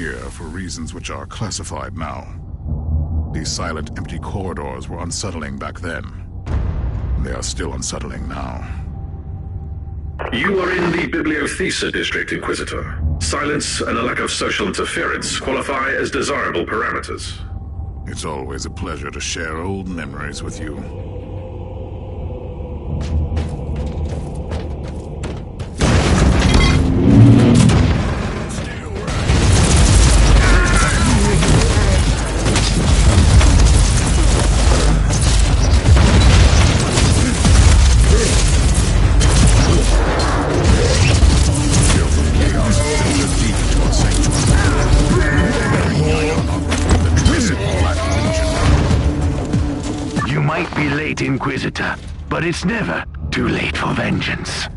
here for reasons which are classified now. These silent, empty corridors were unsettling back then. They are still unsettling now. You are in the Bibliotheca district, Inquisitor. Silence and a lack of social interference qualify as desirable parameters. It's always a pleasure to share old memories with you. Inquisitor, but it's never too late for vengeance.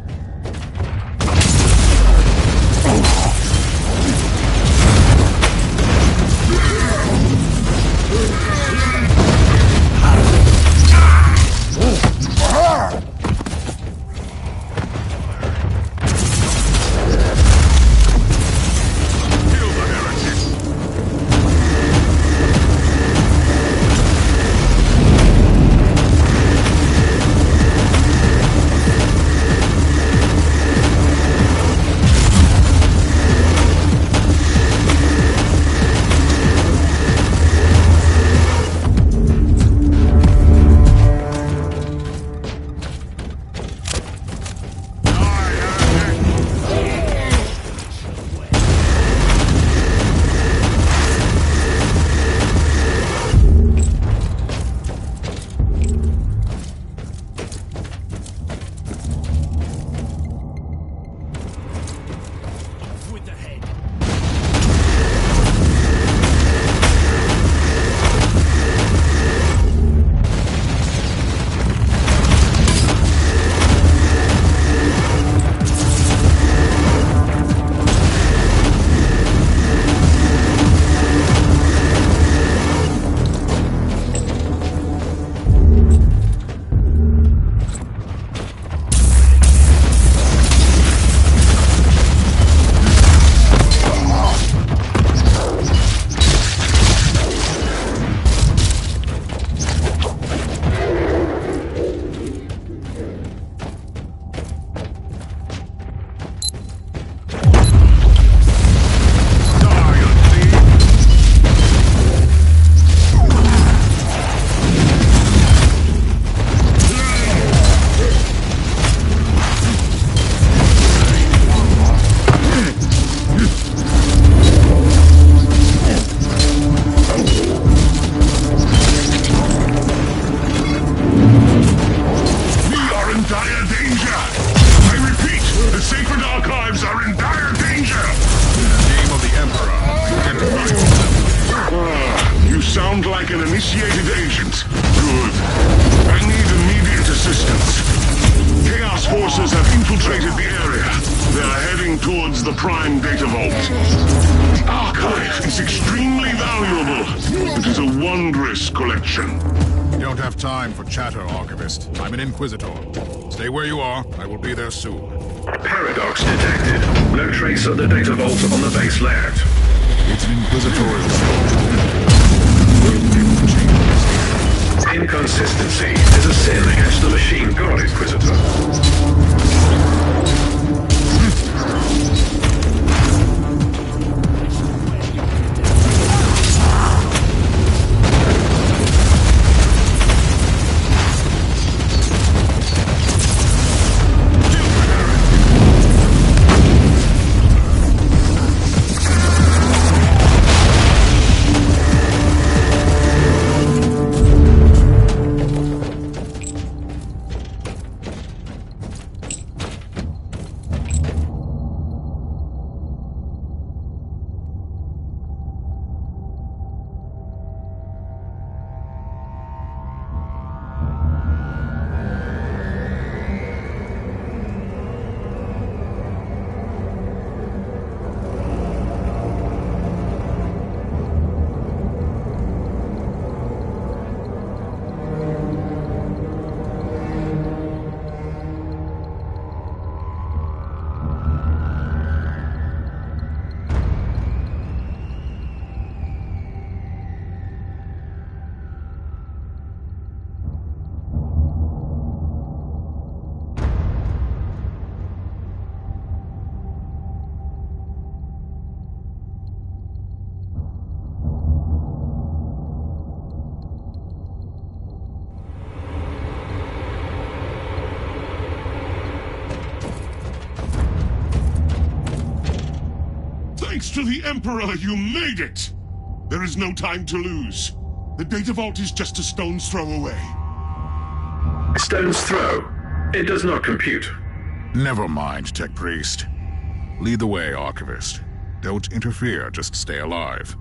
I'm an Inquisitor. Stay where you are. I will be there soon. Paradox detected. No trace of the data vault on the base layout. It's an Inquisitorial system. Inconsistency is a sin against the machine god, Inquisitor. Thanks to the Emperor, you made it! There is no time to lose. The data vault is just a stone's throw away. Stone's throw? It does not compute. Never mind, Tech Priest. Lead the way, Archivist. Don't interfere, just stay alive.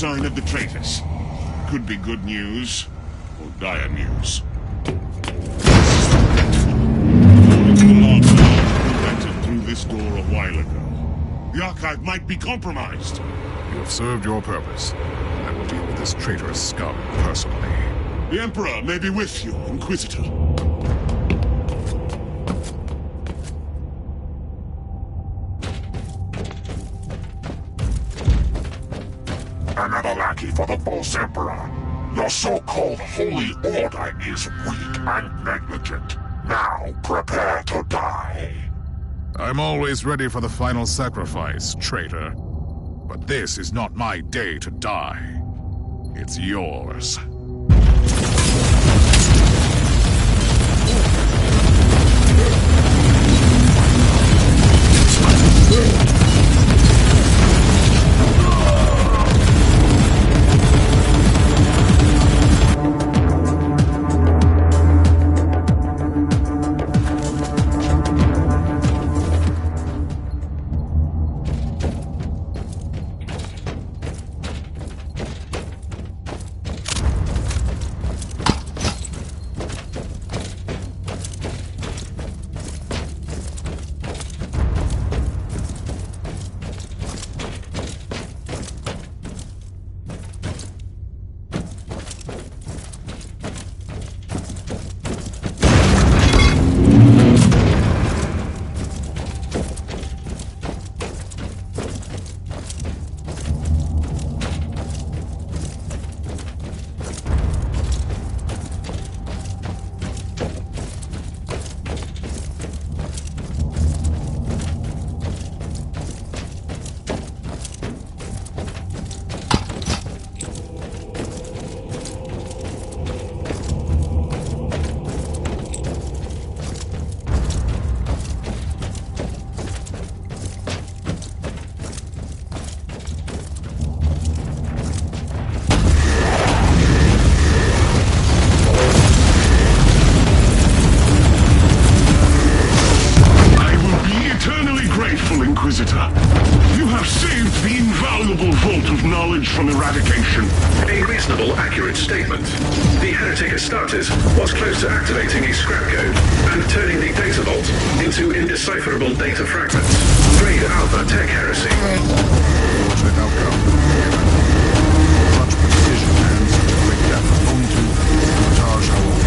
sign of the traitors. Could be good news, or dire news. According to the log who entered through this door a while ago, the archive might be compromised. You have served your purpose. I will deal with this traitorous scum personally. The Emperor may be with you, Inquisitor. Another lackey for the false Emperor. Your so-called Holy Order is weak and negligent. Now prepare to die. I'm always ready for the final sacrifice, traitor. But this is not my day to die. It's yours. from eradication. A reasonable, accurate statement. The heretic Astartes was close to activating a scrap code and turning the data vault into indecipherable data fragments. Grade Alpha Tech heresy. Fortunate outcome. Such precision and such great depth only to sabotage our world.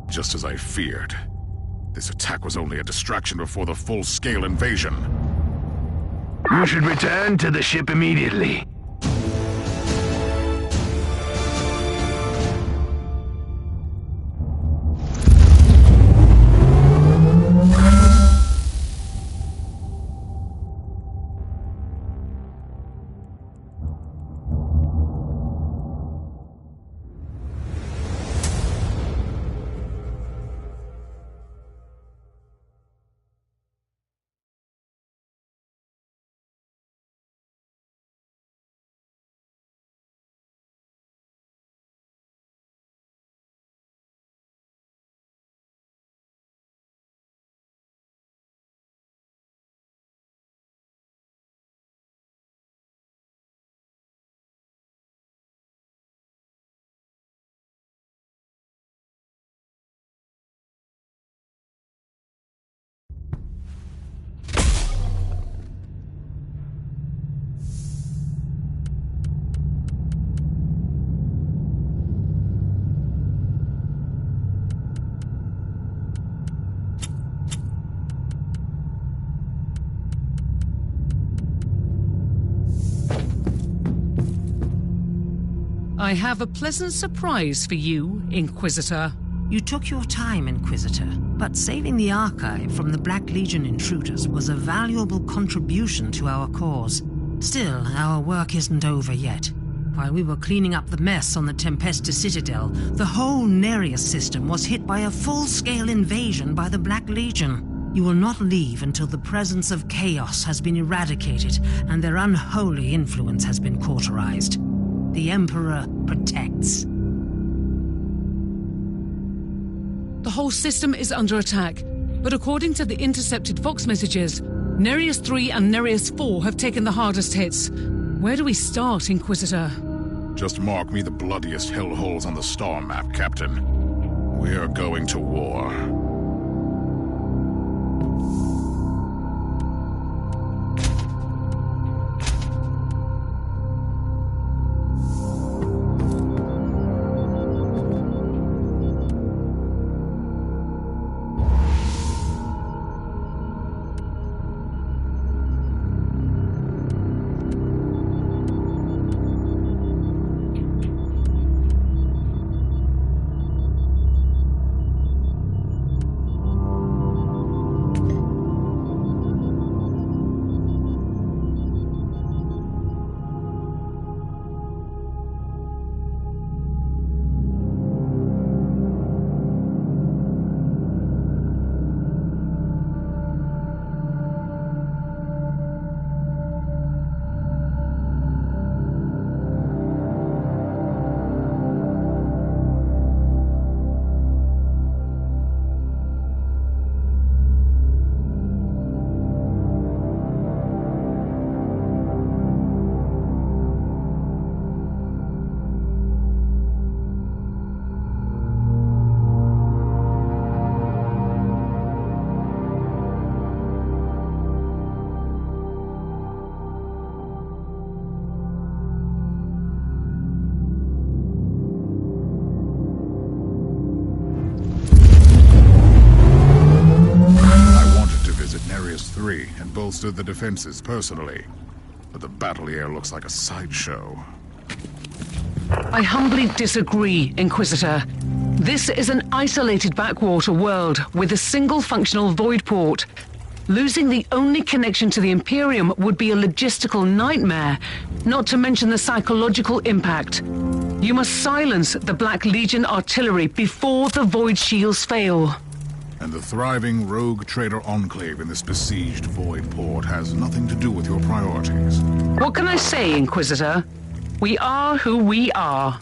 Just as I feared. This attack was only a distraction before the full-scale invasion. You should return to the ship immediately. I have a pleasant surprise for you, Inquisitor. You took your time, Inquisitor, but saving the Archive from the Black Legion intruders was a valuable contribution to our cause. Still, our work isn't over yet. While we were cleaning up the mess on the Tempesta Citadel, the whole Nereus system was hit by a full-scale invasion by the Black Legion. You will not leave until the presence of chaos has been eradicated and their unholy influence has been cauterized. The Emperor protects. The whole system is under attack, but according to the intercepted Vox messages, Nereus 3 and Nereus 4 have taken the hardest hits. Where do we start, Inquisitor? Just mark me the bloodiest hellholes on the star map, Captain. We're going to war. 3 and bolstered the defenses personally. But the battle here looks like a sideshow. I humbly disagree, Inquisitor. This is an isolated backwater world with a single functional void port. Losing the only connection to the Imperium would be a logistical nightmare, not to mention the psychological impact. You must silence the Black Legion artillery before the void shields fail. And the thriving rogue trader enclave in this besieged void port has nothing to do with your priorities. What can I say, Inquisitor? We are who we are.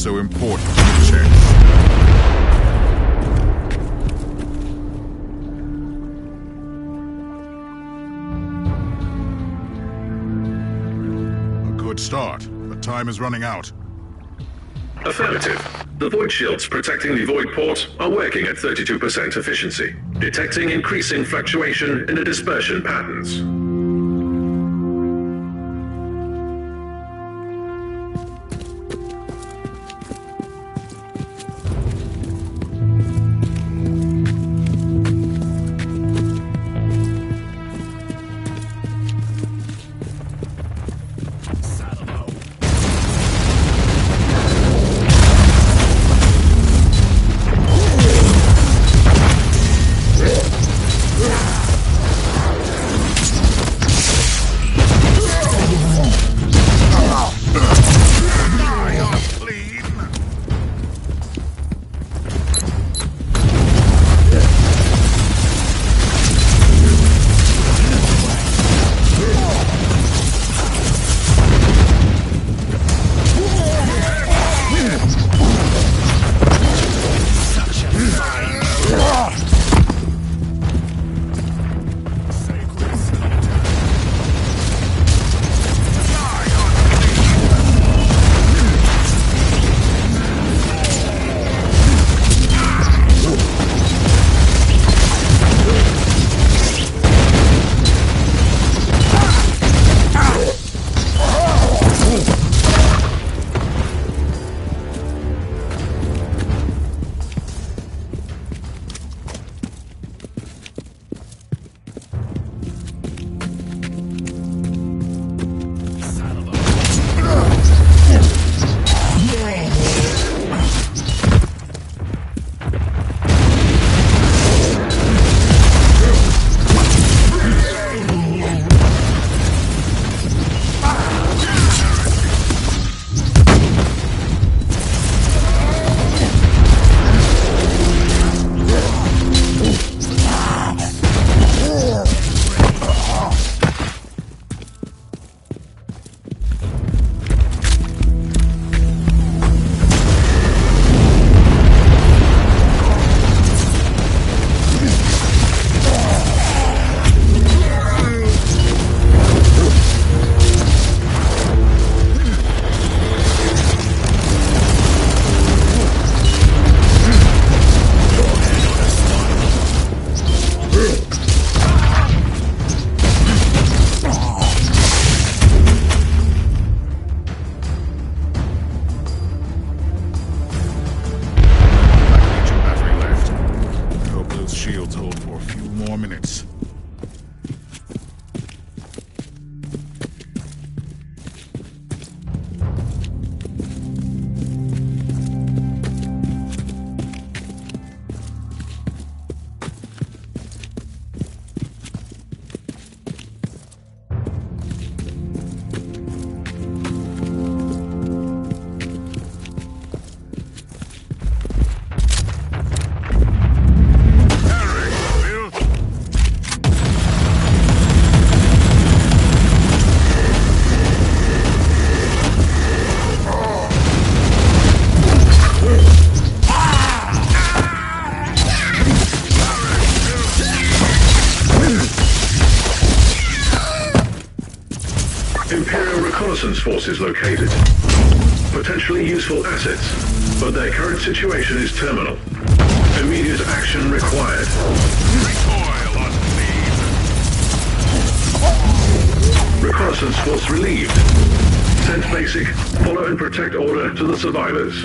so important to the church. A good start, but time is running out. Affirmative. The void shields protecting the void port are working at 32% efficiency, detecting increasing fluctuation in the dispersion patterns. shields hold for a few more minutes. Imperial reconnaissance forces located. Potentially useful assets, but their current situation is terminal. Immediate action required. Recoil on me! Reconnaissance force relieved. Send basic, follow and protect order to the survivors.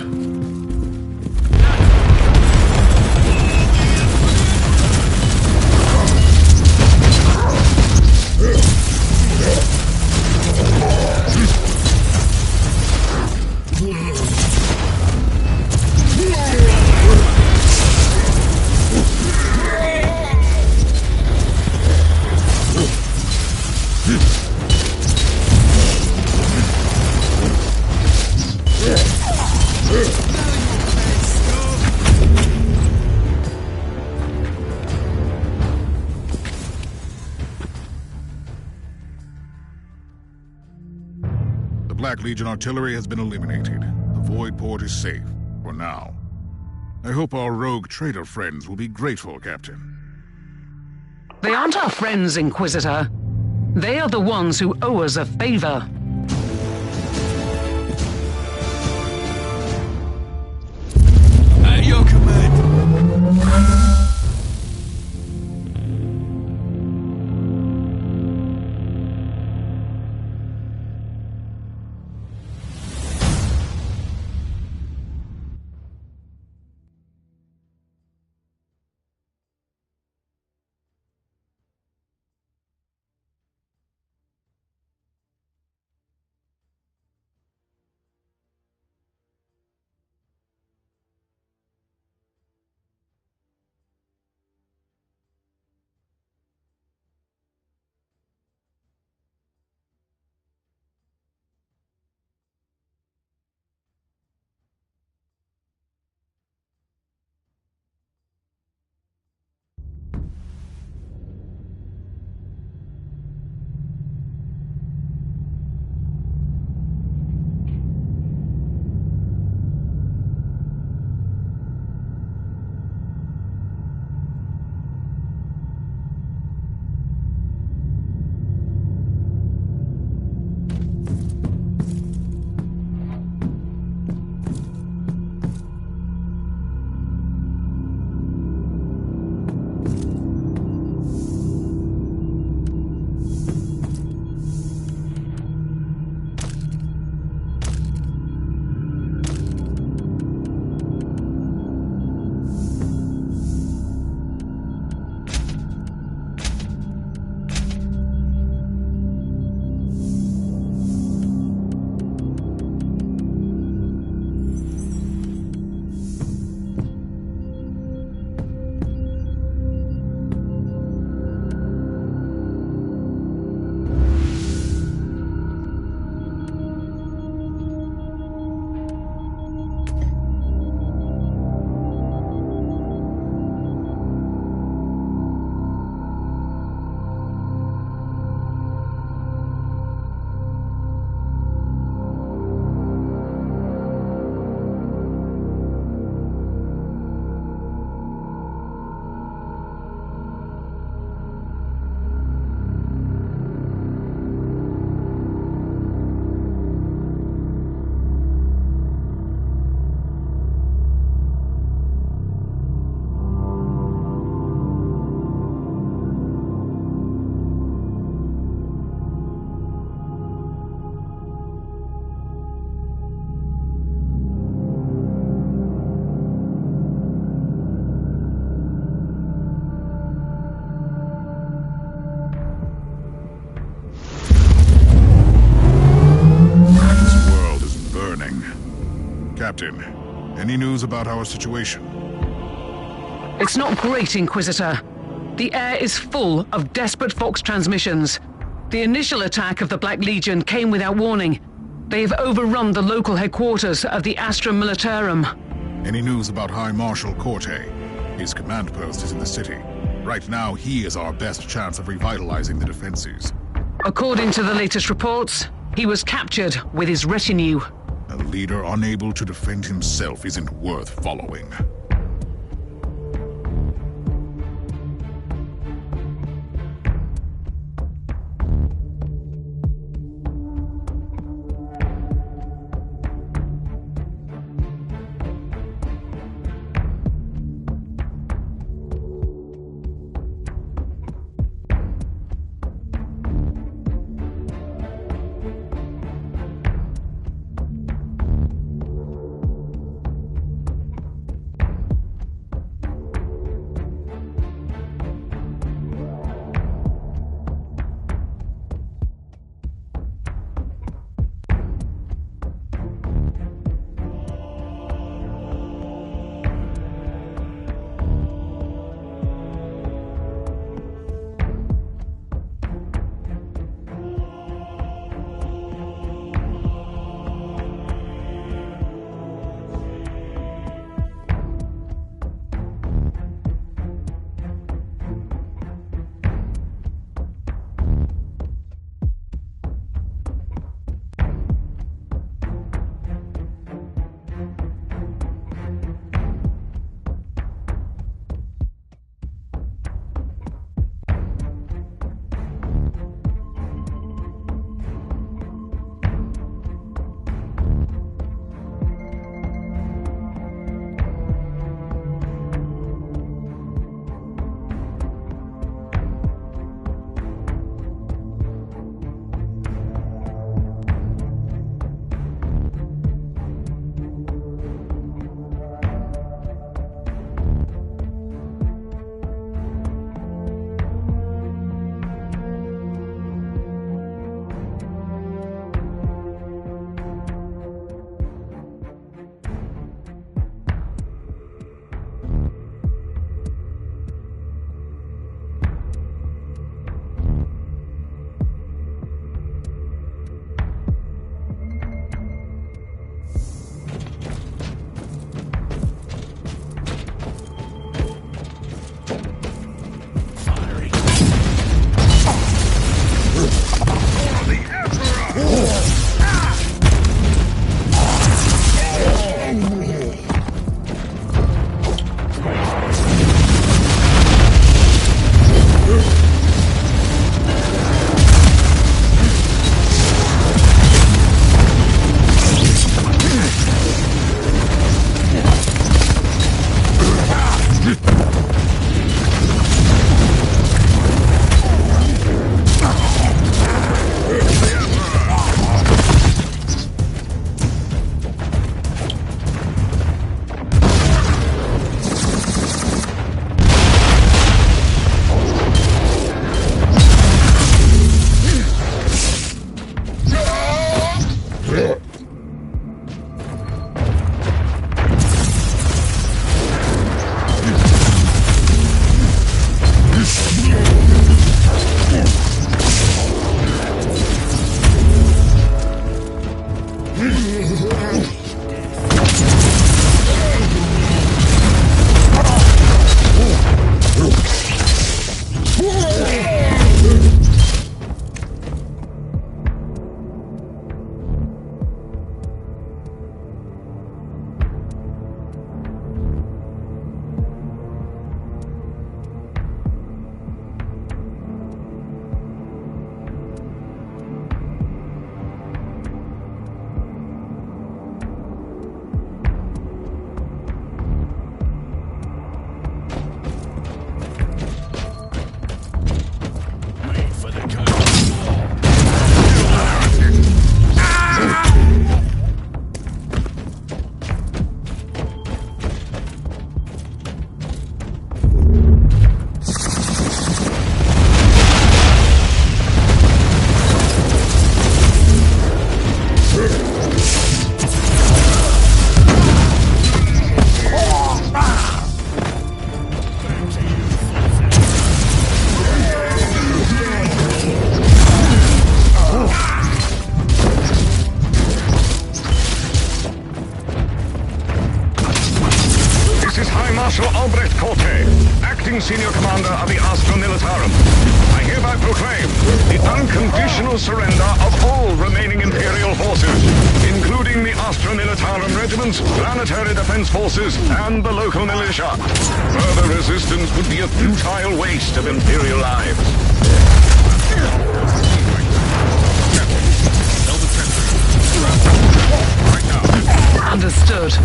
The Black Legion artillery has been eliminated. The Void Port is safe, for now. I hope our rogue trader friends will be grateful, Captain. They aren't our friends, Inquisitor. They are the ones who owe us a favor. At your command. Captain. Any news about our situation? It's not great, Inquisitor. The air is full of desperate Fox transmissions. The initial attack of the Black Legion came without warning. They have overrun the local headquarters of the Astra Militarum. Any news about High Marshal Corte? His command post is in the city. Right now, he is our best chance of revitalizing the defenses. According to the latest reports, he was captured with his retinue. A leader unable to defend himself isn't worth following. Senior Commander of the Astra Militarum, I hereby proclaim the unconditional surrender of all remaining Imperial forces, including the Astra Militarum regiments, planetary defense forces, and the local militia. Further resistance would be a futile waste of Imperial lives. Understood.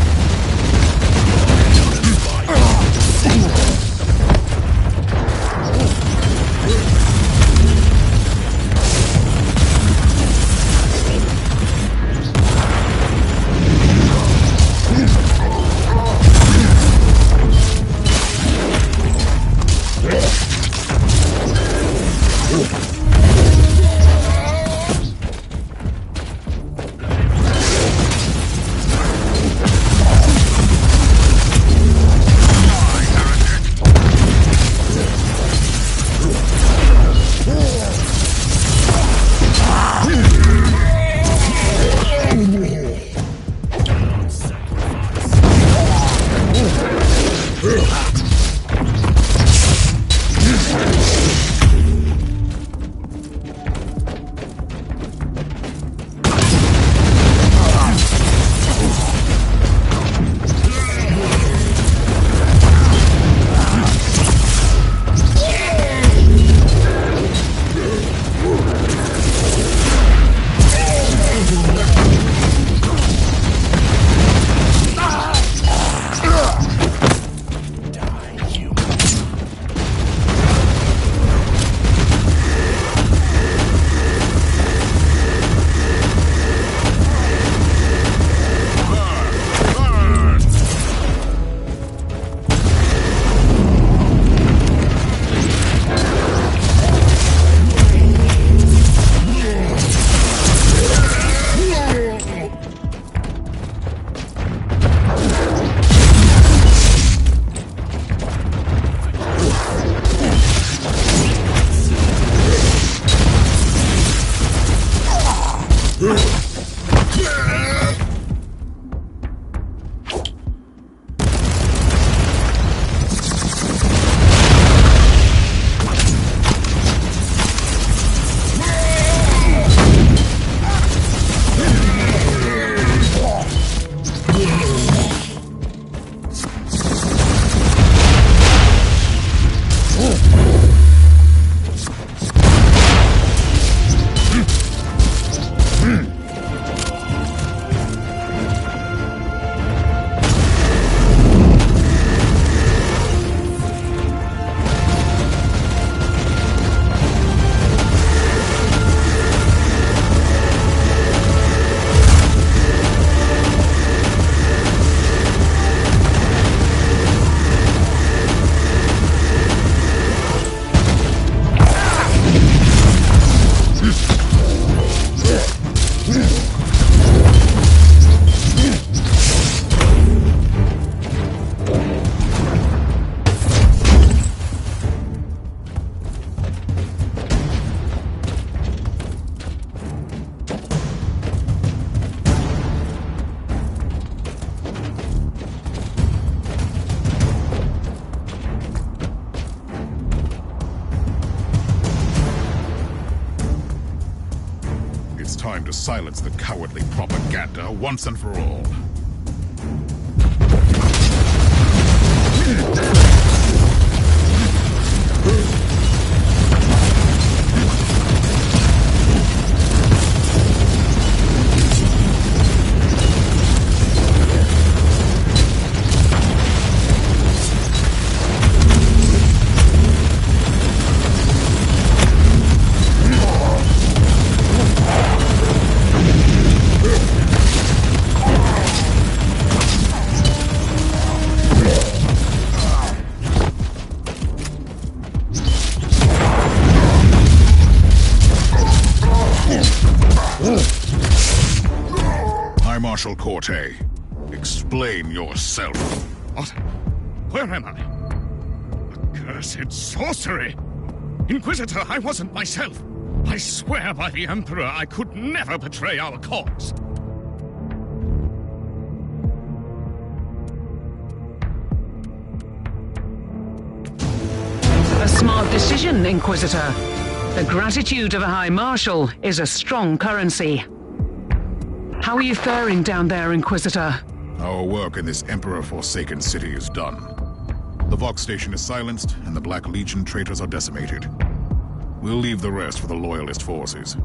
Time to silence the cowardly propaganda once and for all. Marshal Corte, explain yourself. What? Where am I? Accursed sorcery! Inquisitor, I wasn't myself. I swear by the Emperor I could never betray our cause. smart decision, Inquisitor. The gratitude of a High Marshal is a strong currency. How are you faring down there, Inquisitor? Our work in this Emperor-forsaken city is done. The Vox station is silenced, and the Black Legion traitors are decimated. We'll leave the rest for the Loyalist forces.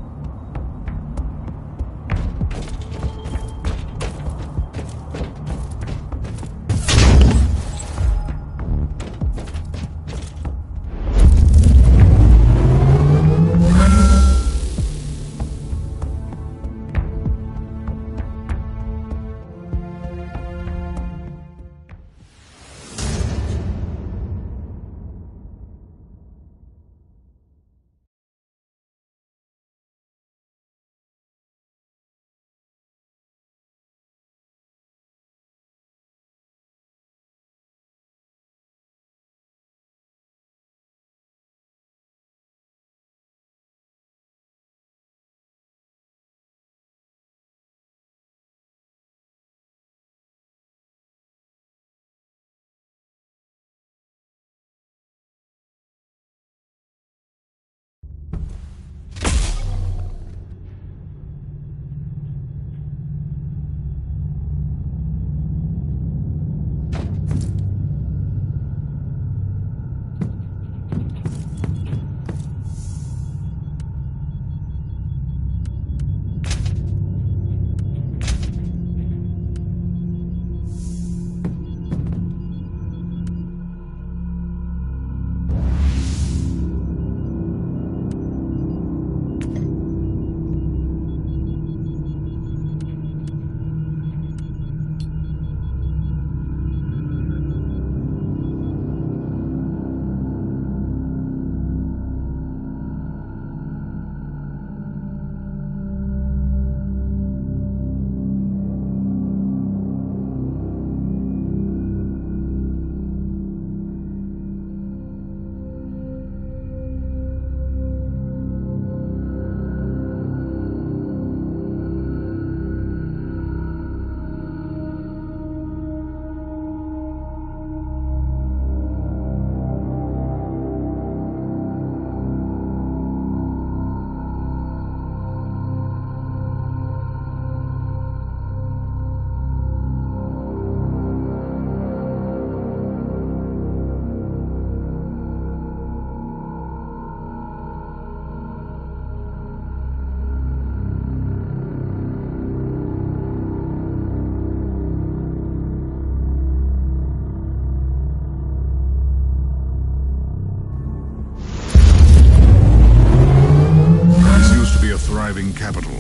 Capital.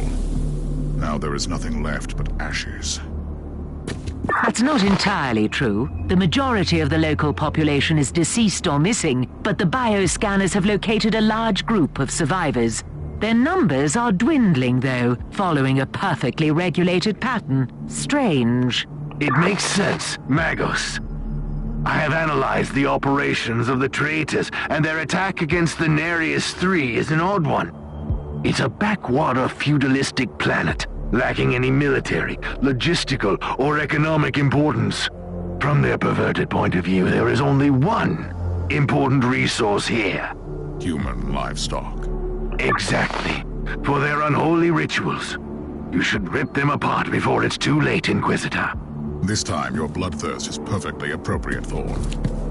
Now there is nothing left but ashes. That's not entirely true. The majority of the local population is deceased or missing, but the bioscanners have located a large group of survivors. Their numbers are dwindling, though, following a perfectly regulated pattern. Strange. It makes sense, Magos. I have analyzed the operations of the traitors, and their attack against the Nereus III is an odd one. It's a backwater feudalistic planet, lacking any military, logistical, or economic importance. From their perverted point of view, there is only one important resource here. Human livestock. Exactly. For their unholy rituals. You should rip them apart before it's too late, Inquisitor. This time, your bloodthirst is perfectly appropriate, Thorn.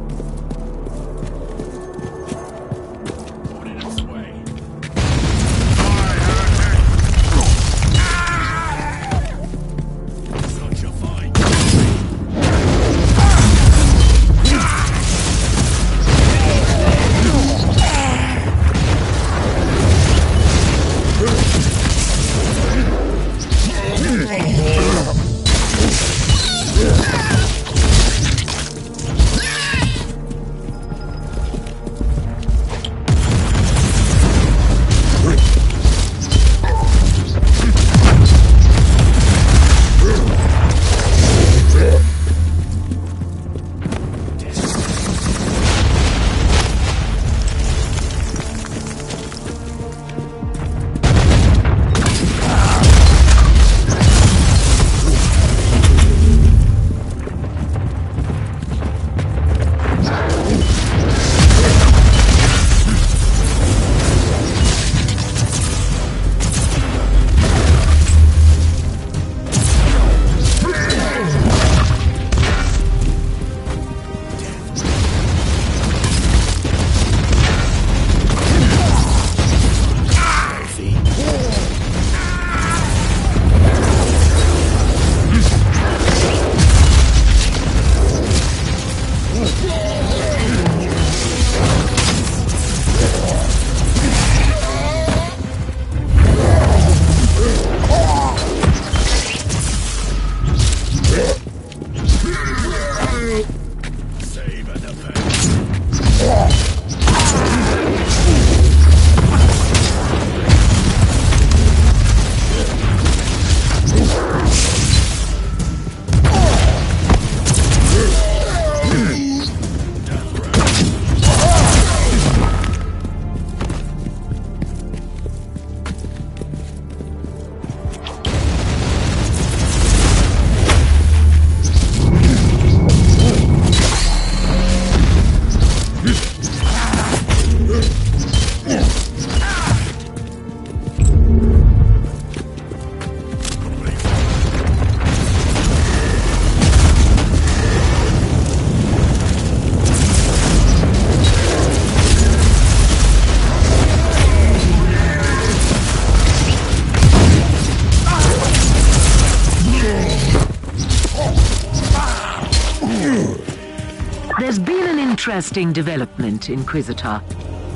interesting development, Inquisitor.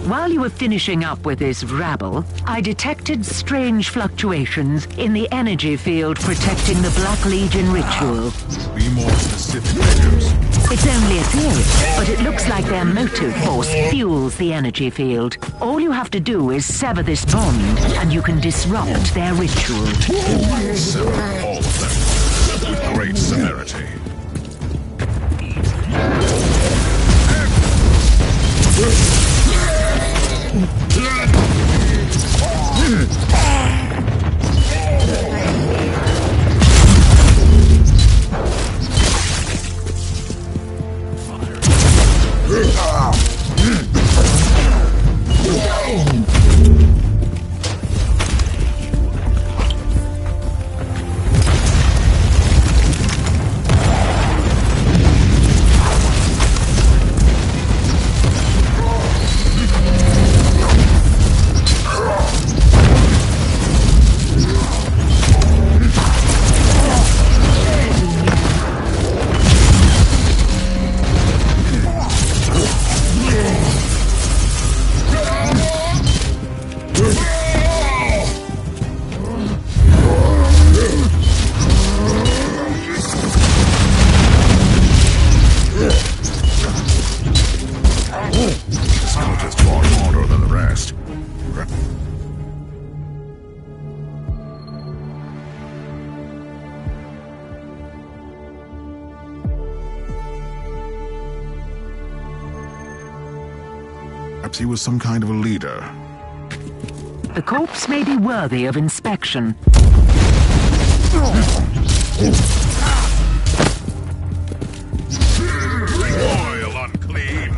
While you were finishing up with this rabble, I detected strange fluctuations in the energy field protecting the Black Legion ritual. Be more specific, Majors. It's only a theory, but it looks like their motive force fuels the energy field. All you have to do is sever this bond, and you can disrupt their ritual. Sever all of them, with great severity. Perhaps he was some kind of a leader. The corpse may be worthy of inspection. Oil unclean.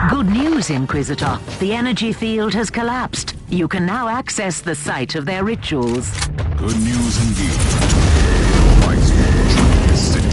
Good news, Inquisitor. The energy field has collapsed. You can now access the site of their rituals. Good news indeed. Christ will join this city.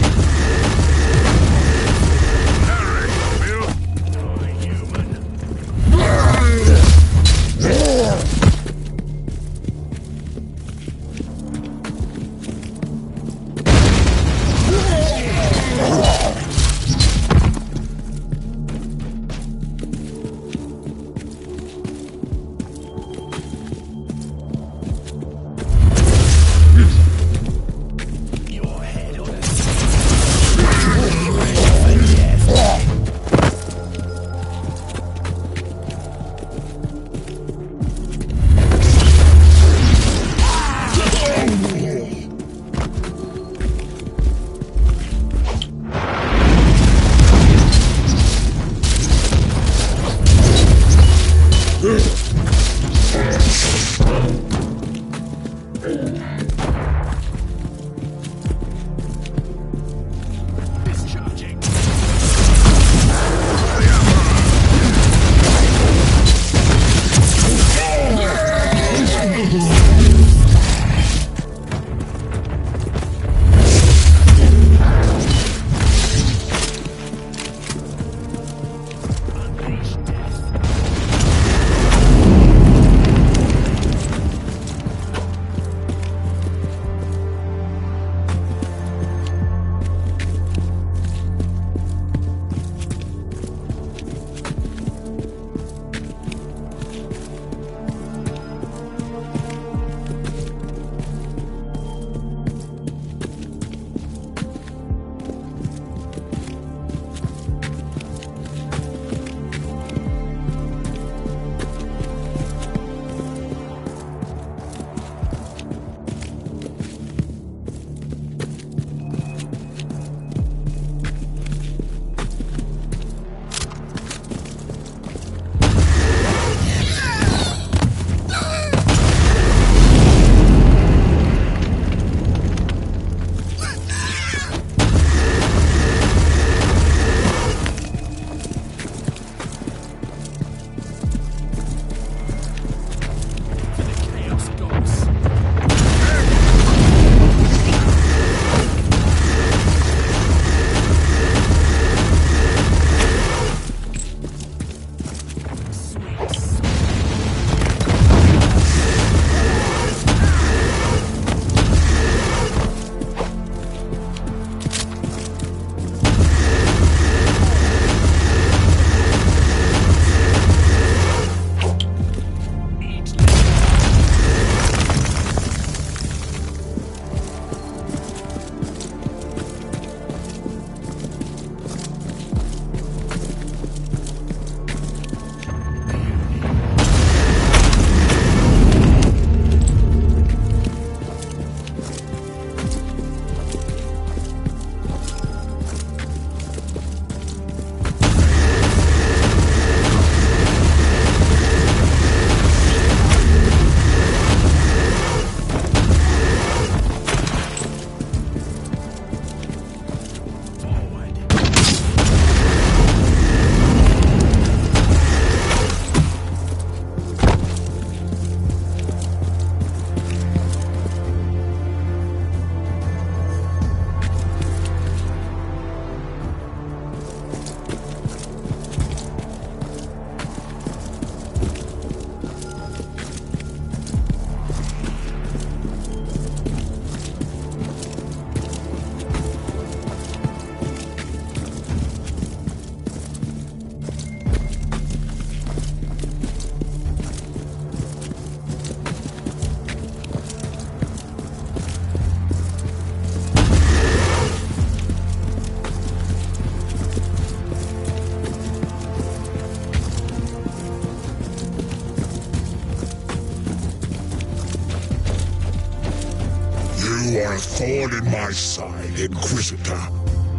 You are a thorn in my side, Inquisitor.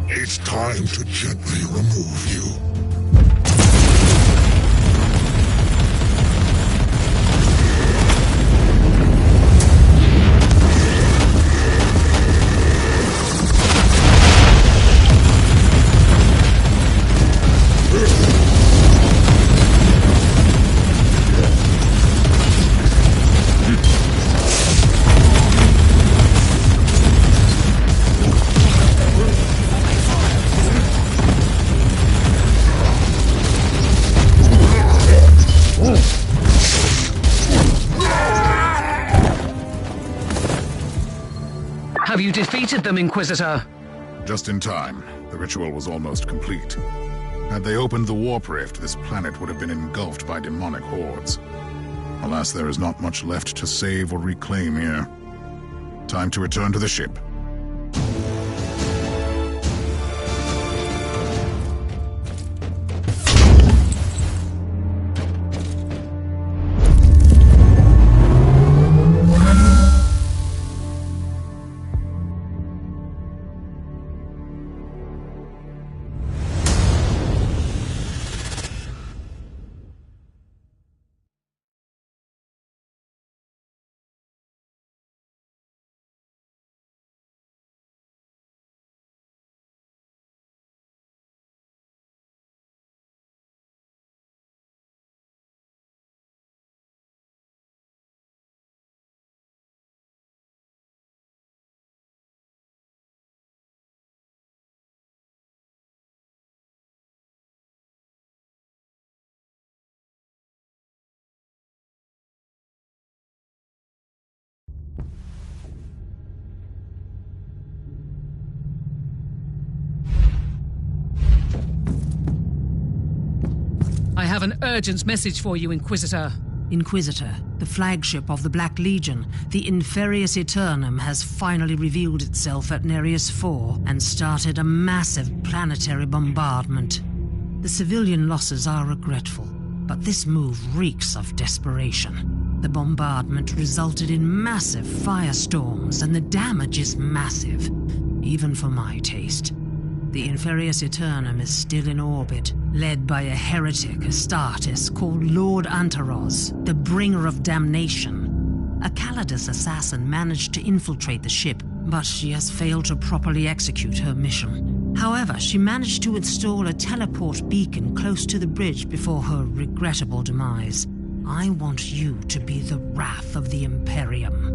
It's time to gently remove you. You defeated them, Inquisitor. Just in time. The ritual was almost complete. Had they opened the warp rift, this planet would have been engulfed by demonic hordes. Alas, there is not much left to save or reclaim here. Time to return to the ship. I have an urgent message for you, Inquisitor. Inquisitor, the flagship of the Black Legion, the Inferius Eternum, has finally revealed itself at Nereus IV and started a massive planetary bombardment. The civilian losses are regretful, but this move reeks of desperation. The bombardment resulted in massive firestorms, and the damage is massive, even for my taste. The Inferius Eternum is still in orbit, led by a heretic Astartes called Lord Antaros, the bringer of damnation. A Calidus assassin managed to infiltrate the ship, but she has failed to properly execute her mission. However, she managed to install a teleport beacon close to the bridge before her regrettable demise. I want you to be the wrath of the Imperium.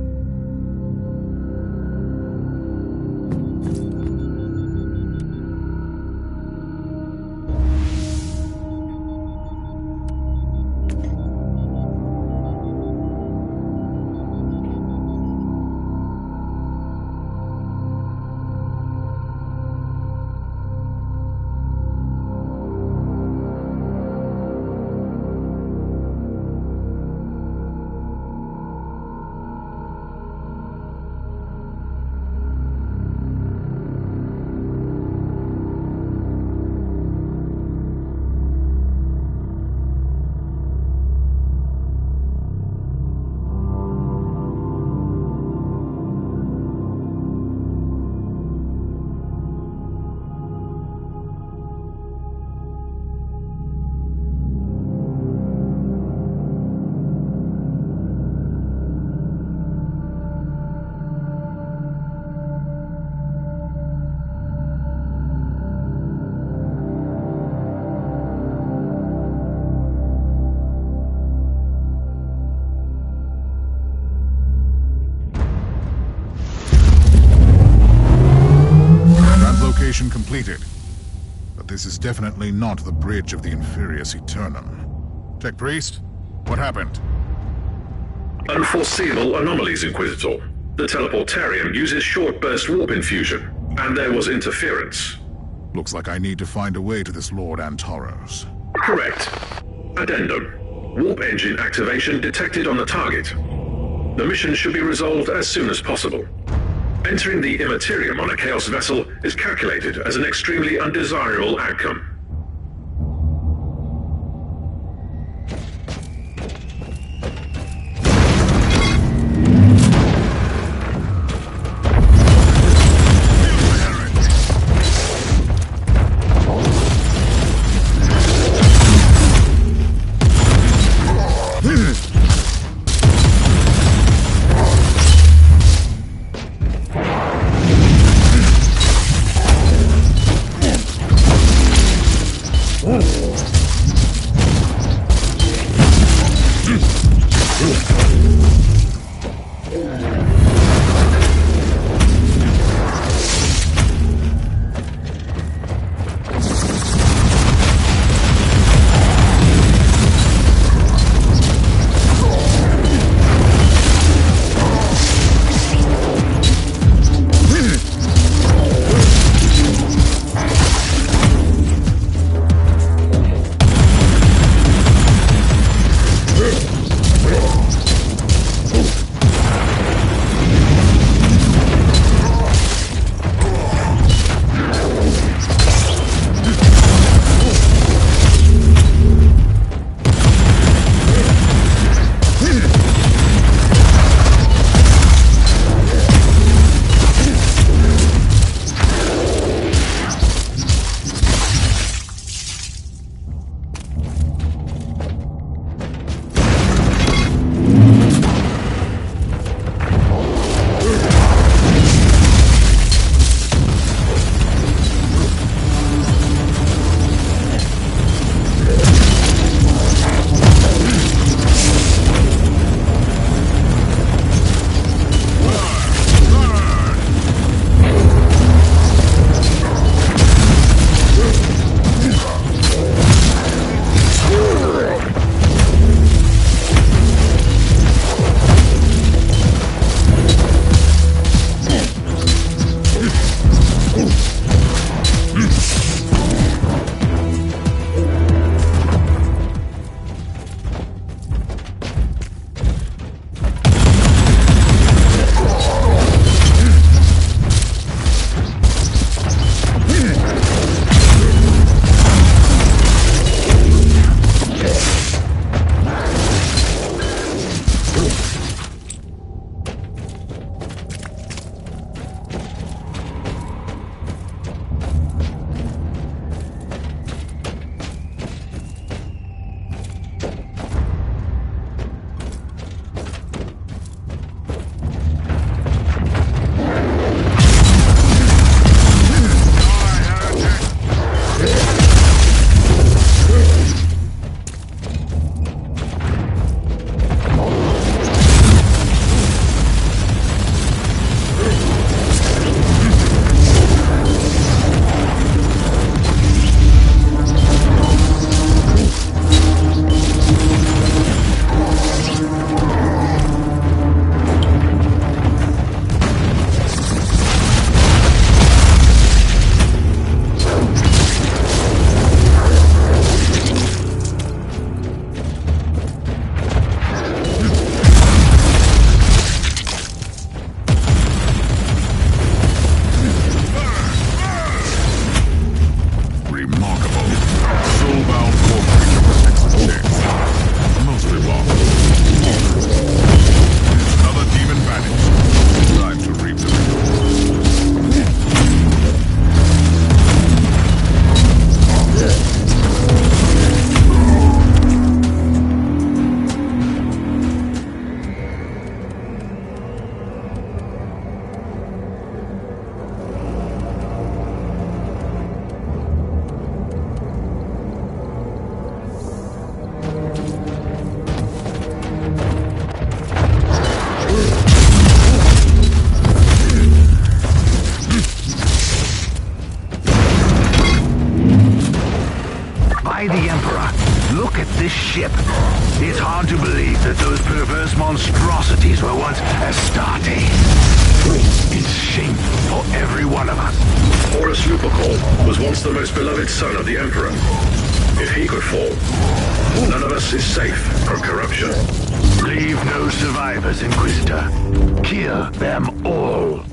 Completed. But this is definitely not the bridge of the Inferius Eternum. Tech Priest, what happened? Unforeseeable anomalies, Inquisitor. The teleportarium uses short-burst warp infusion, and there was interference. Looks like I need to find a way to this Lord Antaros. Correct. Addendum. Warp engine activation detected on the target. The mission should be resolved as soon as possible. Entering the Immaterium on a Chaos vessel is calculated as an extremely undesirable outcome. ship. It's hard to believe that those perverse monstrosities were once Astartes. It's shameful for every one of us. Horus Lupercal was once the most beloved son of the Emperor. If he could fall, none of us is safe from corruption. Leave no survivors, Inquisitor. Kill them all.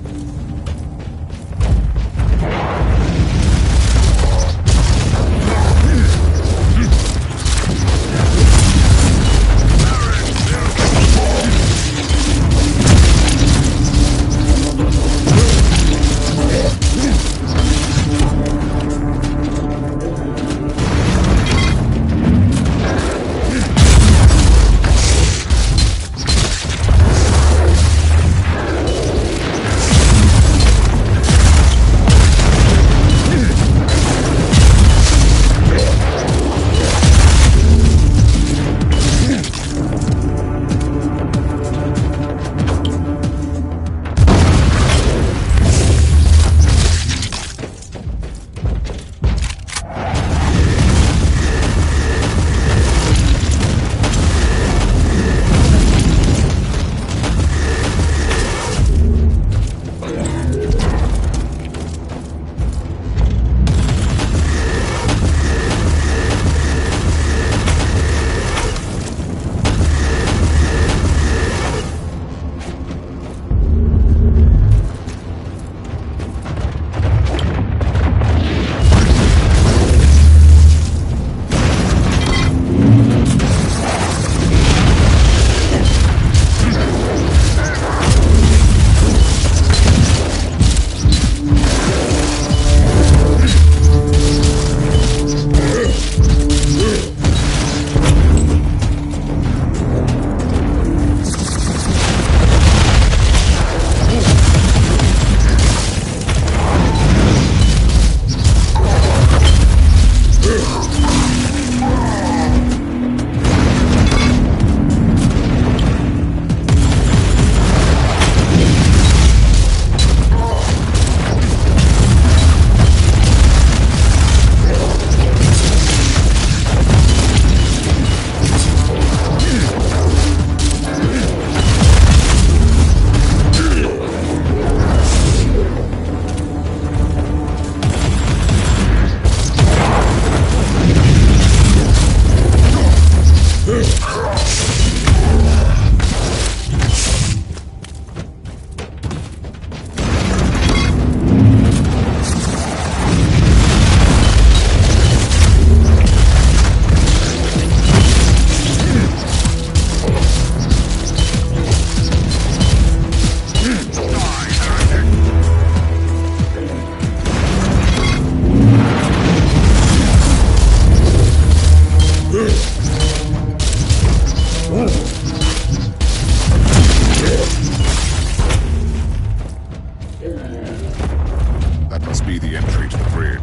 That must be the entry to the bridge.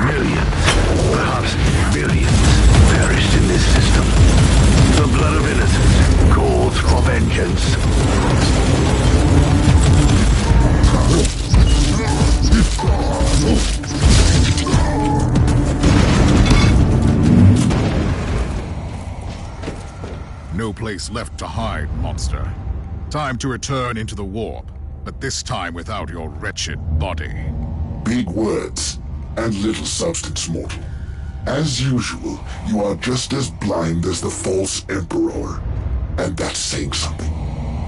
Millions, perhaps billions, perished in this system. The blood of innocents calls for vengeance. No place left to hide, monster. Time to return into the warp, but this time without your wretched body. Big words, and little substance, mortal. As usual, you are just as blind as the false Emperor. And that's saying something.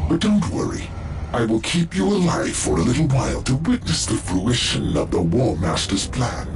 But don't worry. I will keep you alive for a little while to witness the fruition of the War Master's plan.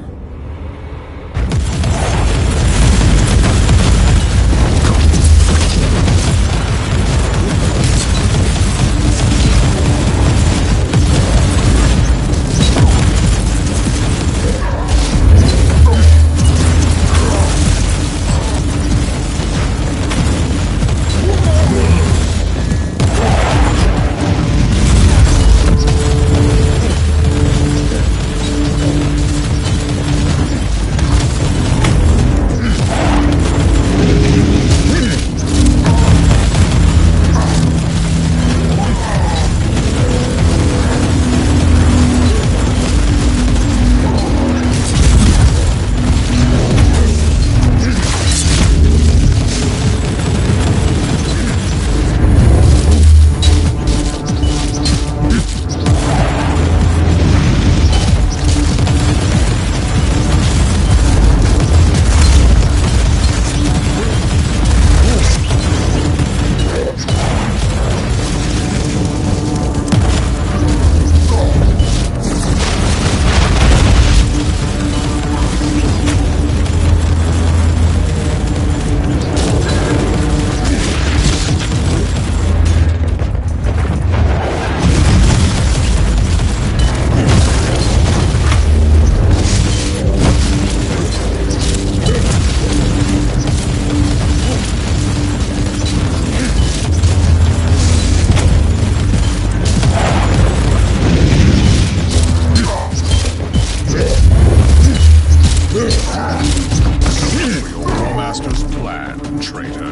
plan, traitor.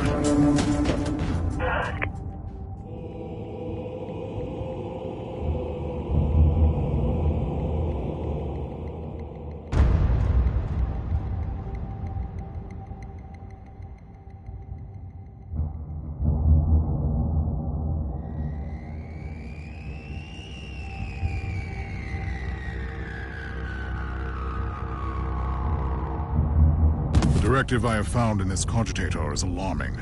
The directive I have found in this cogitator is alarming.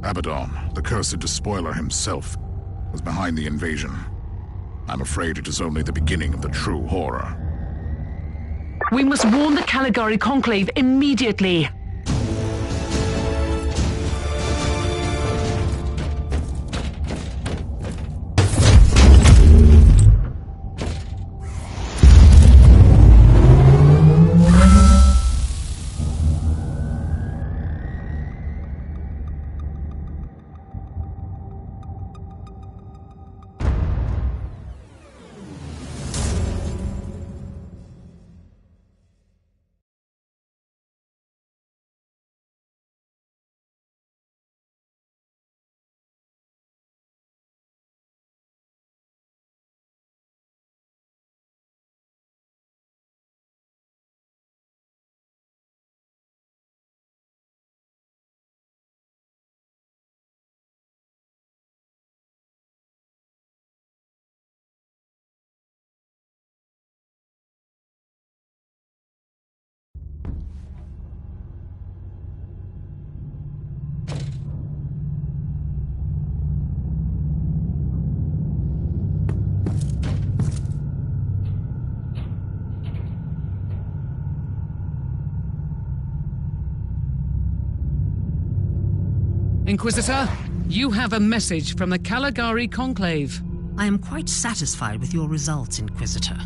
Abaddon, the cursed despoiler himself, was behind the invasion. I'm afraid it is only the beginning of the true horror. We must warn the Caligari Conclave immediately. Inquisitor, you have a message from the Caligari Conclave. I am quite satisfied with your results, Inquisitor.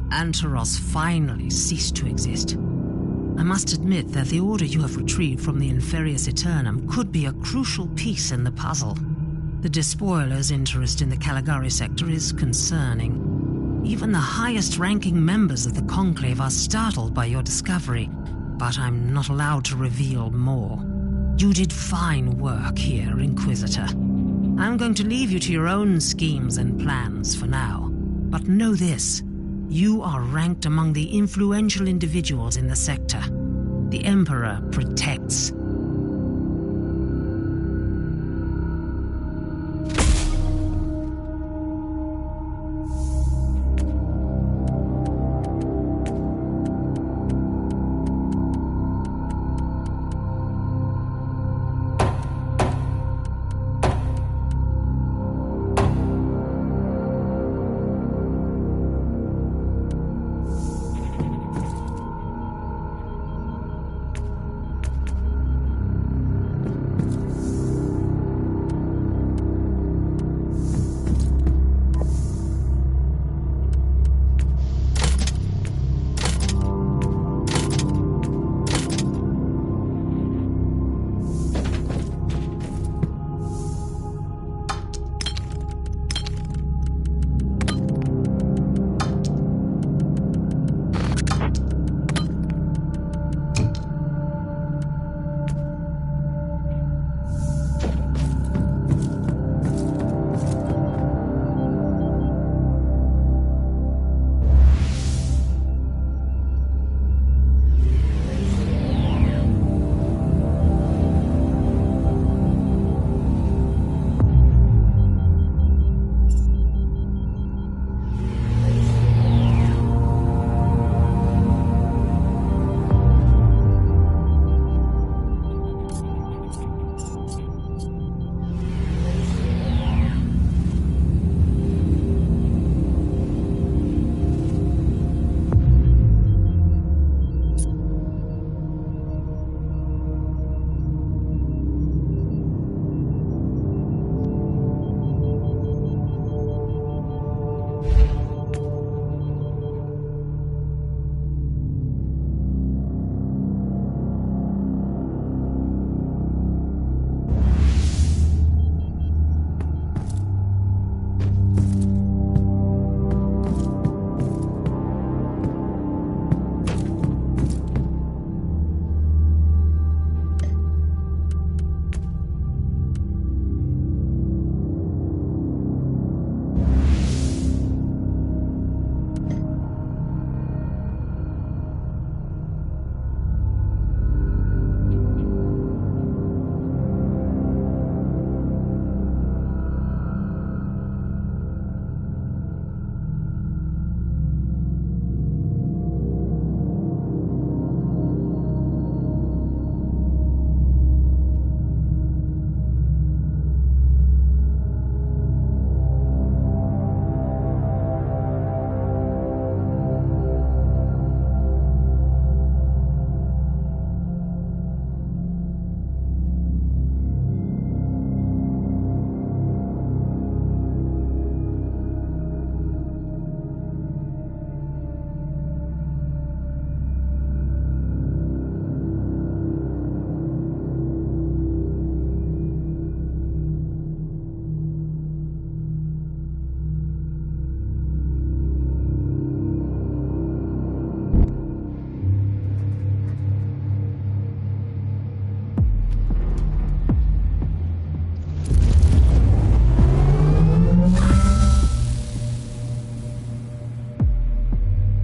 Antaros finally ceased to exist. I must admit that the order you have retrieved from the Inferius Eternum could be a crucial piece in the puzzle. The despoiler's interest in the Caligari sector is concerning. Even the highest-ranking members of the Conclave are startled by your discovery, but I'm not allowed to reveal more. You did fine work here, Inquisitor. I'm going to leave you to your own schemes and plans for now. But know this, you are ranked among the influential individuals in the sector. The Emperor protects.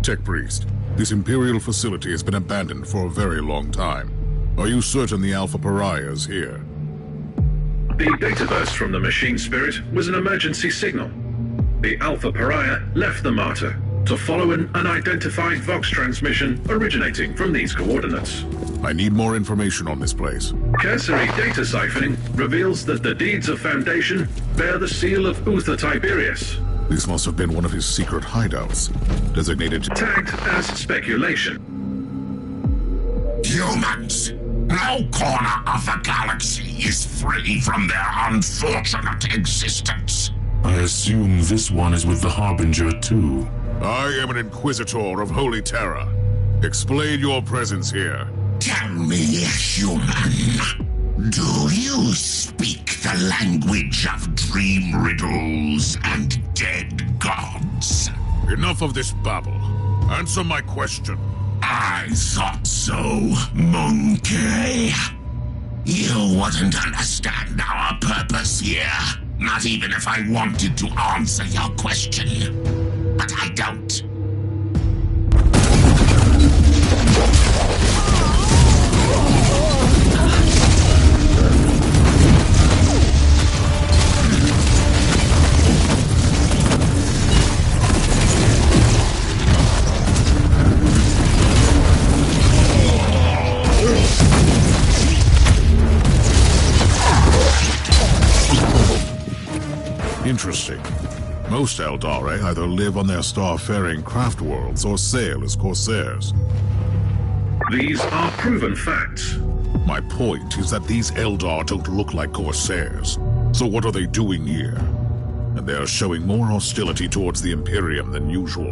Tech Priest, this Imperial facility has been abandoned for a very long time. Are you certain the Alpha Pariah is here? The data burst from the machine spirit was an emergency signal. The Alpha Pariah left the Martyr to follow an unidentified Vox transmission originating from these coordinates. I need more information on this place. Cursory data siphoning reveals that the deeds of Foundation bear the seal of Uther Tiberius. This must have been one of his secret hideouts, designated... Tagged as speculation. Humans! No corner of the galaxy is free from their unfortunate existence. I assume this one is with the Harbinger too. I am an Inquisitor of Holy Terror. Explain your presence here. Tell me, human, do you speak the language of dream riddles and dead gods? Enough of this babble. Answer my question. I thought so, monkey. You wouldn't understand our purpose here, not even if I wanted to answer your question. But I don't. Interesting. Most Eldari either live on their star-faring craft worlds or sail as corsairs. These are proven facts. My point is that these Eldar don't look like corsairs. So what are they doing here? And they are showing more hostility towards the Imperium than usual.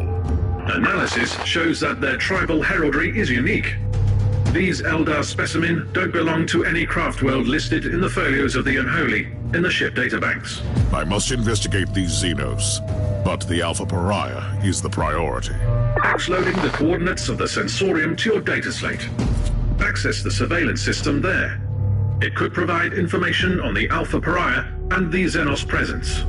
Analysis shows that their tribal heraldry is unique. These Eldar specimen don't belong to any craft world listed in the folios of the Unholy in the ship databanks. I must investigate these Xenos, but the Alpha Pariah is the priority. Loading the coordinates of the sensorium to your data slate. Access the surveillance system there. It could provide information on the Alpha Pariah and the Xenos presence.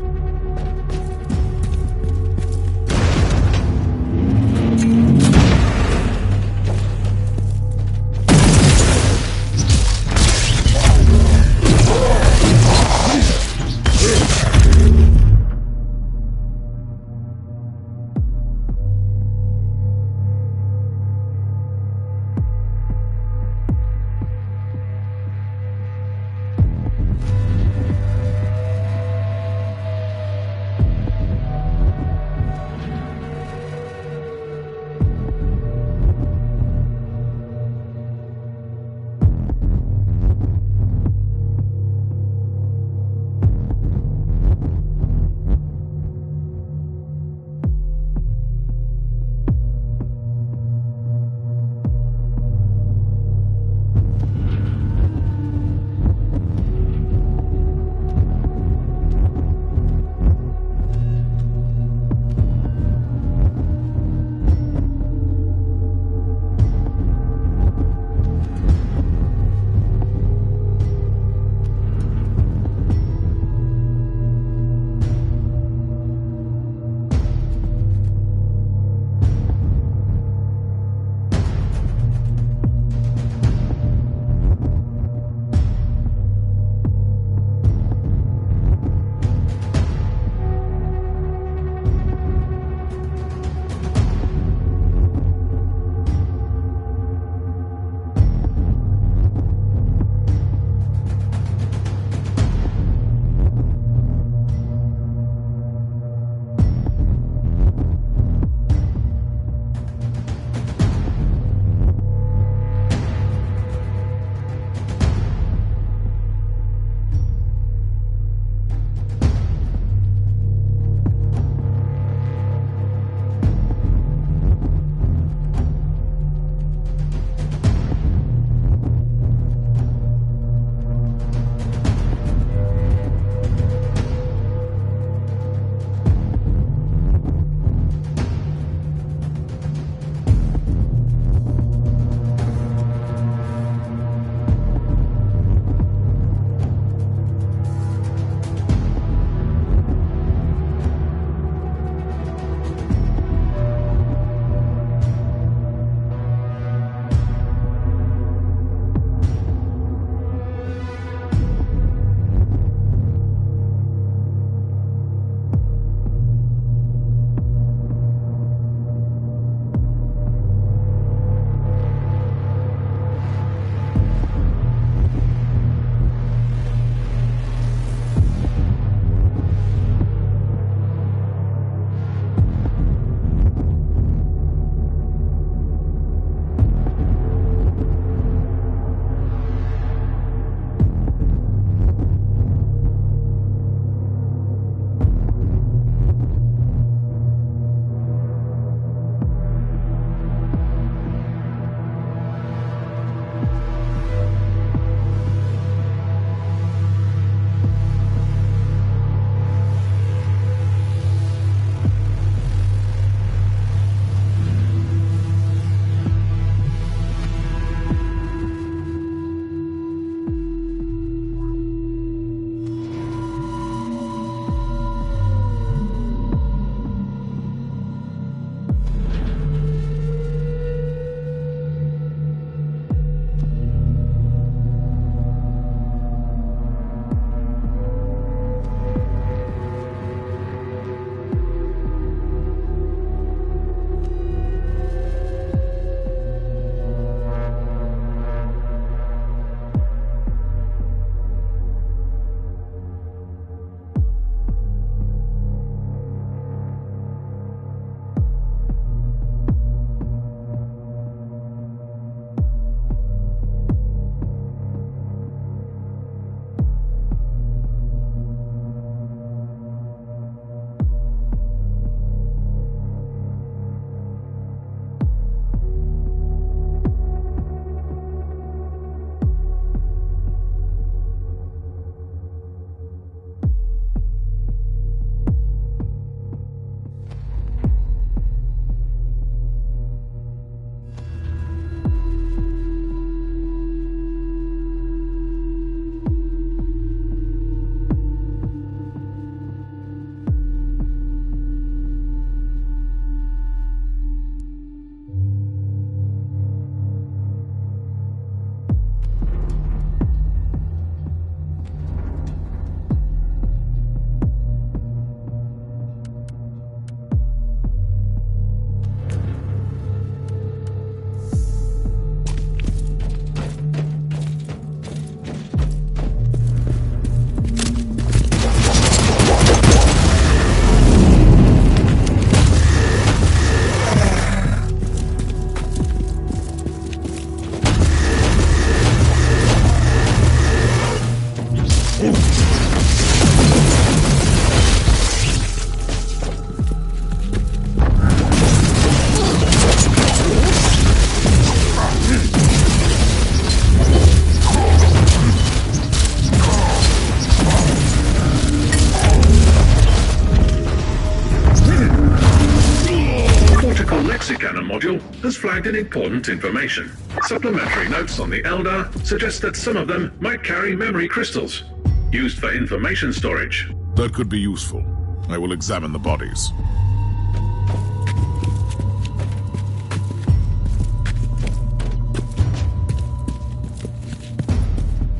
Module has flagged an important information. Supplementary notes on the Eldar suggest that some of them might carry memory crystals, used for information storage. That could be useful. I will examine the bodies.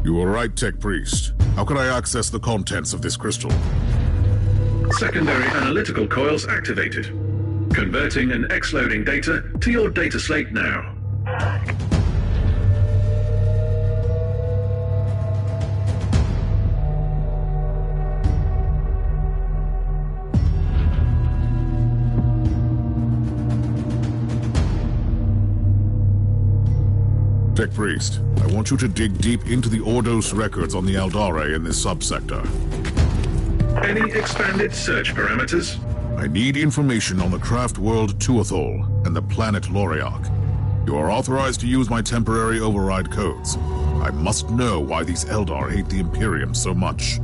You are right, Tech Priest. How can I access the contents of this crystal? Secondary analytical coils activated. Converting and X-loading data to your data slate now. Tech Priest, I want you to dig deep into the Ordos records on the Eldare in this subsector. Any expanded search parameters? I need information on the craft world Tuathol and the planet Loriarch. You are authorized to use my temporary override codes. I must know why these Eldar hate the Imperium so much.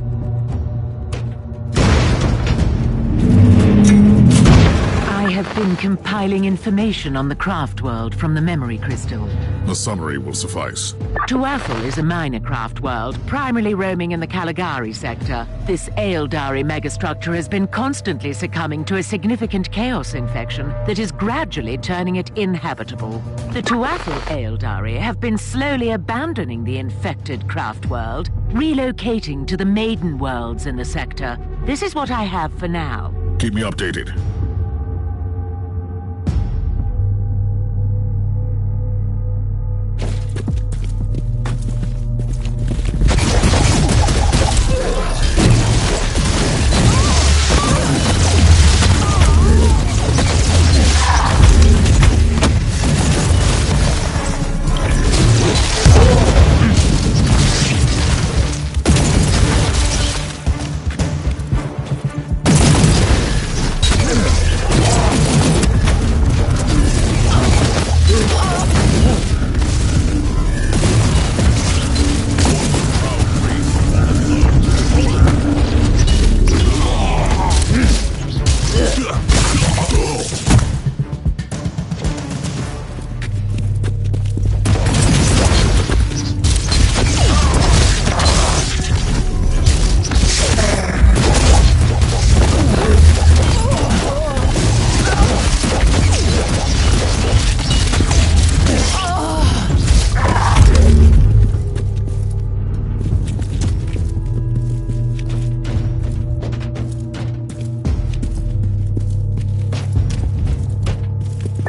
I have been compiling information on the craft world from the memory crystal. A summary will suffice. Tuathol is a minor craft world, primarily roaming in the Caligari sector. This Eldari megastructure has been constantly succumbing to a significant chaos infection that is gradually turning it inhabitable. The Tuathol Eldari have been slowly abandoning the infected craft world, relocating to the maiden worlds in the sector. This is what I have for now. Keep me updated.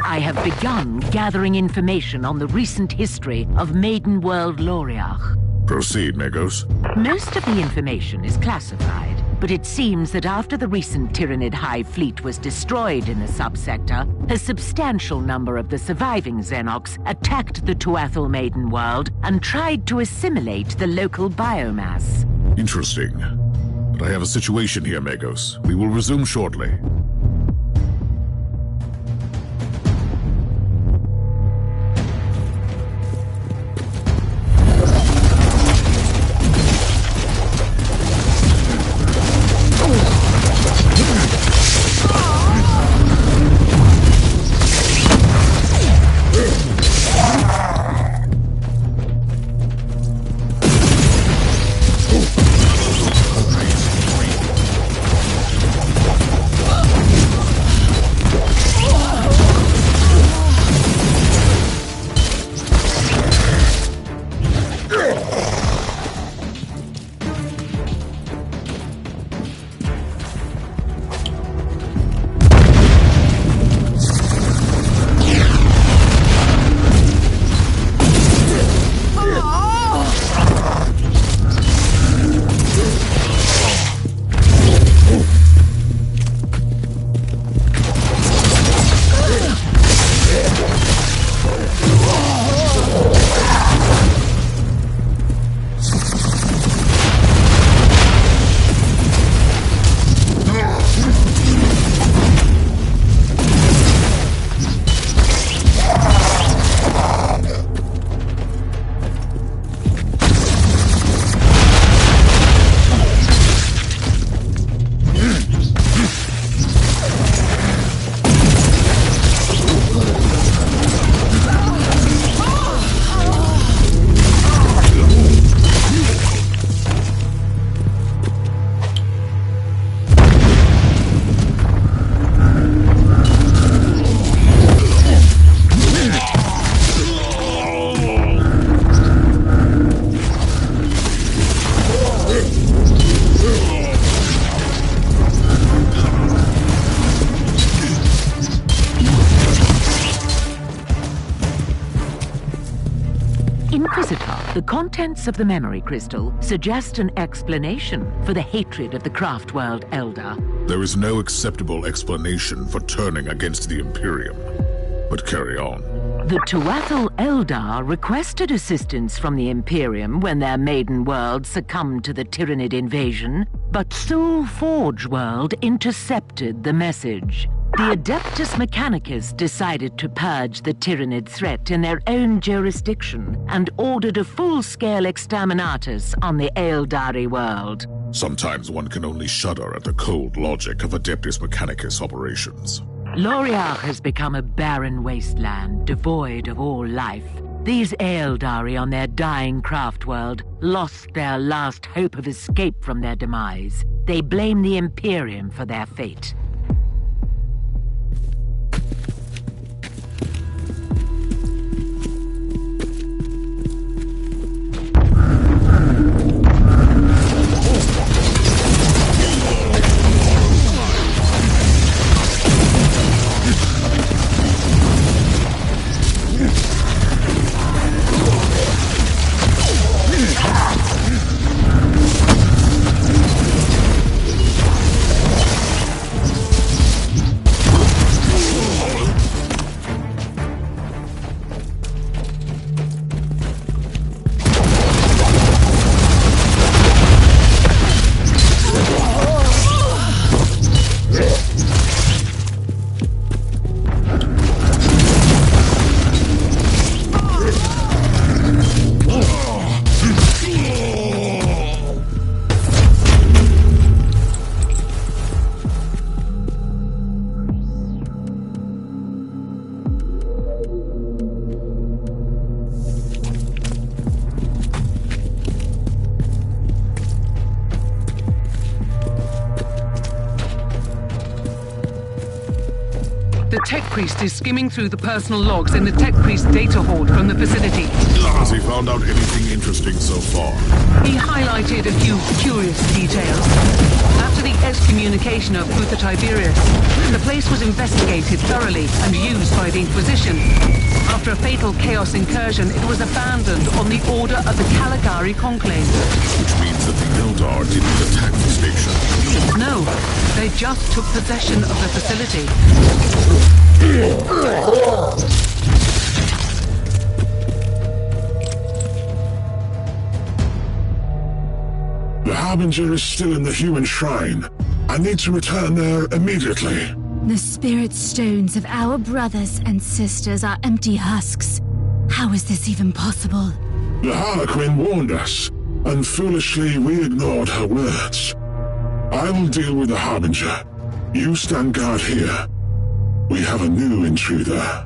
I have begun gathering information on the recent history of Maiden World Loriarch. Proceed, Magos. Most of the information is classified, but it seems that after the recent Tyrannid High Fleet was destroyed in the subsector, a substantial number of the surviving Xenox attacked the Tuathol Maiden World and tried to assimilate the local biomass. Interesting. But I have a situation here, Magos. We will resume shortly. The contents of the memory crystal suggest an explanation for the hatred of the craft world Eldar. There is no acceptable explanation for turning against the Imperium. But carry on. The Tuatha Eldar requested assistance from the Imperium when their maiden world succumbed to the Tyranid invasion, but Soul Forge world intercepted the message. The Adeptus Mechanicus decided to purge the Tyranid threat in their own jurisdiction and ordered a full-scale exterminatus on the Eldari world. Sometimes one can only shudder at the cold logic of Adeptus Mechanicus operations. Loriach has become a barren wasteland, devoid of all life. These Eldari on their dying craft world lost their last hope of escape from their demise. They blame the Imperium for their fate. The Tech Priest is skimming through the personal logs in the Tech Priest data hoard from the facility. Has he found out anything interesting so far? He highlighted a few curious details. After the excommunication of Uther Tiberius, the place was investigated thoroughly and used by the Inquisition. After a fatal Chaos incursion, it was abandoned on the order of the Caligari Conclave. Which means that the Eldar didn't attack the station. No, they just took possession of the facility. The Harbinger is still in the human shrine. I need to return there immediately. The spirit stones of our brothers and sisters are empty husks. How is this even possible? The Harlequin warned us, and foolishly we ignored her words. I will deal with the Harbinger. You stand guard here. We have a new intruder.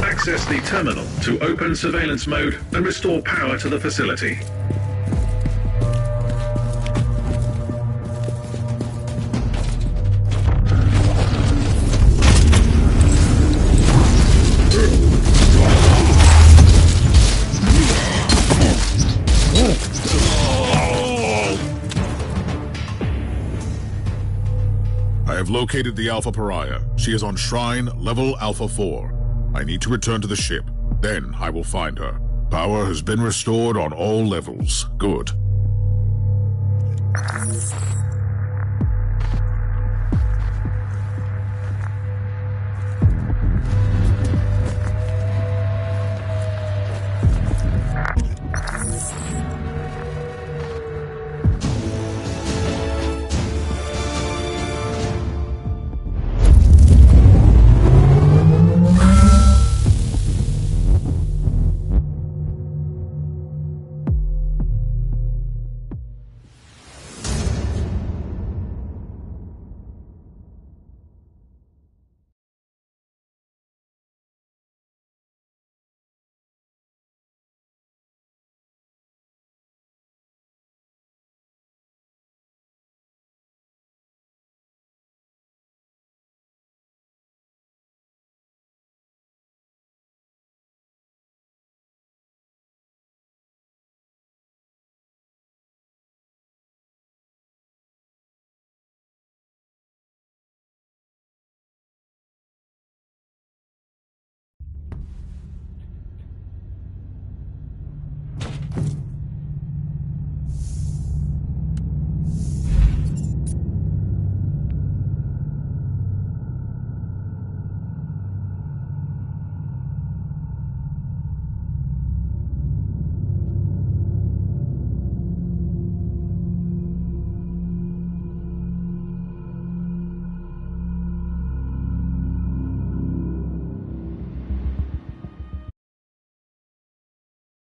Access the terminal to open surveillance mode and restore power to the facility. I have located the Alpha Pariah. She is on Shrine, level Alpha 4. I need to return to the ship. Then I will find her. Power has been restored on all levels. Good.